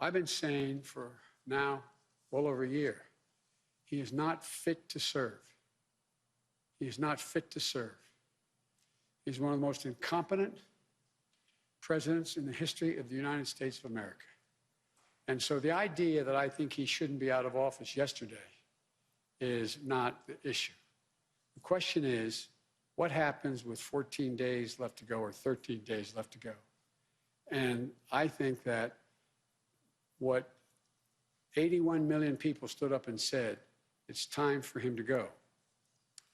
I've been saying for now well over a year, he is not fit to serve. He is not fit to serve. He's one of the most incompetent presidents in the history of the United States of America. And so the idea that I think he shouldn't be out of office yesterday is not the issue. The question is, what happens with 14 days left to go or 13 days left to go? And I think that what 81 million people stood up and said, it's time for him to go.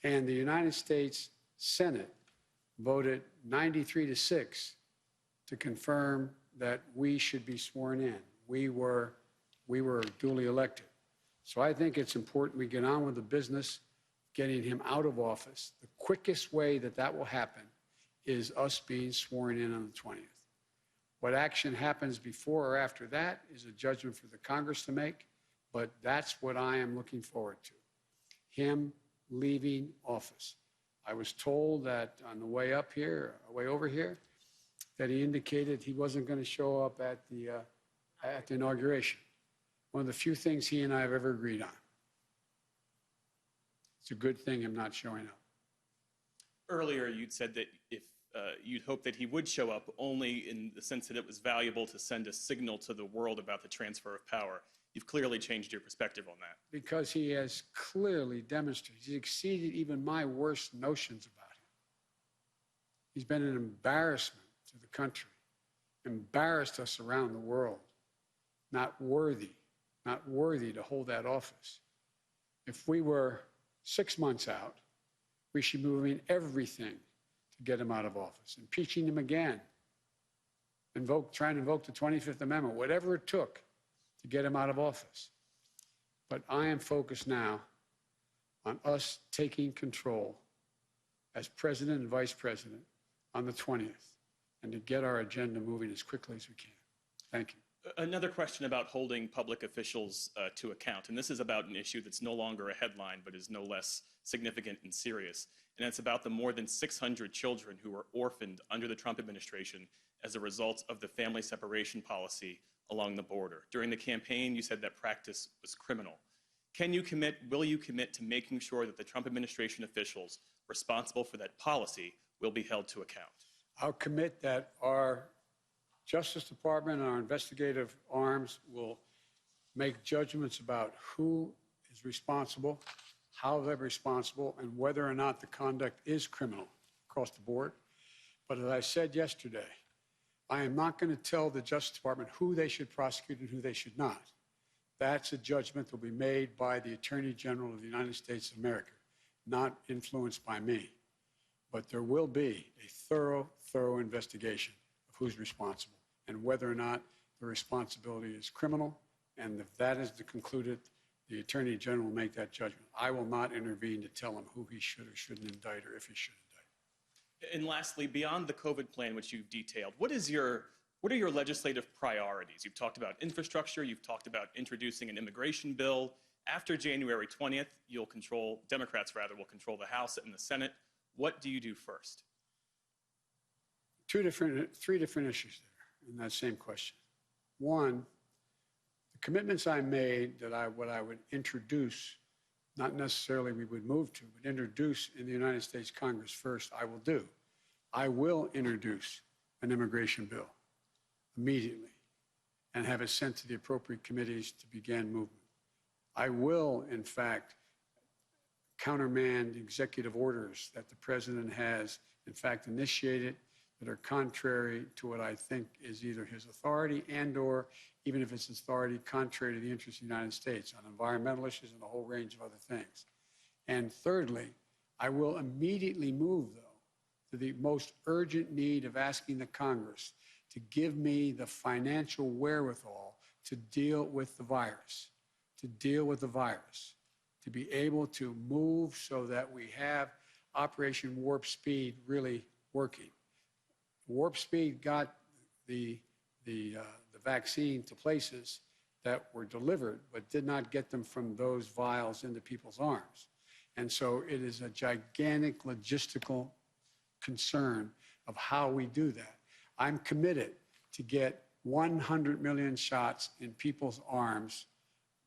And the United States Senate voted 93-6 to confirm that we should be sworn in. We were duly elected. So I think it's important we get on with the business, getting him out of office. The quickest way that that will happen is us being sworn in on the 20th. What action happens before or after that is a judgment for the Congress to make, but that's what I am looking forward to, him leaving office. I was told that on the way up here, way over here, that he indicated he wasn't going to show up at the inauguration. One of the few things he and I have ever agreed on. It's a good thing I'm not showing up. Earlier, you'd said that if you'd hope that he would show up only in the sense that it was valuable to send a signal to the world about the transfer of power. You've clearly changed your perspective on that. Because he has clearly demonstrated, he's exceeded even my worst notions about him. He's been an embarrassment to the country, embarrassed us around the world, not worthy to hold that office. If we were 6 months out, we should be moving everything to get him out of office, impeaching him again, trying to invoke the 25th Amendment, whatever it took to get him out of office. But I am focused now on us taking control as president and vice president on the 20th and to get our agenda moving as quickly as we can. Thank you. Another question about holding public officials to account, and this is about an issue that's no longer a headline but is no less significant and serious, and it's about the more than 600 children who were orphaned under the Trump administration as a result of the family separation policy along the border. During the campaign, you said that practice was criminal. Will you commit to making sure that the Trump administration officials responsible for that policy will be held to account? I'll commit that our Justice Department and our investigative arms will make judgments about who is responsible, how they're responsible, and whether or not the conduct is criminal across the board. But as I said yesterday, I am not going to tell the Justice Department who they should prosecute and who they should not. That's a judgment that will be made by the Attorney General of the United States of America, not influenced by me. But there will be a thorough investigation of who's responsible and whether or not the responsibility is criminal. And if that is concluded, the Attorney General will make that judgment. I will not intervene to tell him who he should or shouldn't indict or if he should indict. And lastly, beyond the COVID plan, which you've detailed, what are your legislative priorities? You've talked about infrastructure. You've talked about introducing an immigration bill. After January 20th, Democrats will control the House and the Senate. What do you do first? Three different issues there in that same question. One, the commitments I made that what I would introduce, not necessarily we would move to, but introduce in the United States Congress first, I will do. I will introduce an immigration bill immediately and have it sent to the appropriate committees to begin movement. I will, in fact, countermand executive orders that the president has, in fact, initiated that are contrary to what I think is either his authority and or even if it's his authority contrary to the interests of the United States on environmental issues and a whole range of other things. And thirdly, I will immediately move, though, to the most urgent need of asking the Congress to give me the financial wherewithal to deal with the virus, to be able to move so that we have Operation Warp Speed really working. Warp Speed got the vaccine to places that were delivered, but did not get them from those vials into people's arms. And so it is a gigantic logistical concern of how we do that. I'm committed to get 100 million shots in people's arms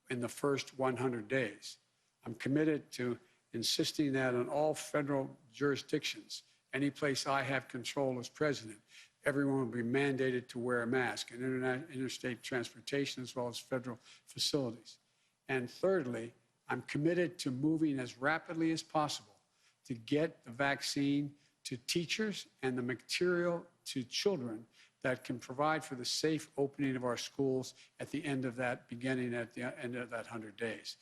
in the first 100 days. I'm committed to insisting that in all federal jurisdictions, any place I have control as president, everyone will be mandated to wear a mask in interstate transportation as well as federal facilities. And thirdly, I'm committed to moving as rapidly as possible to get the vaccine to teachers and the material to children that can provide for the safe opening of our schools at the end of that, beginning at the end of that 100 days.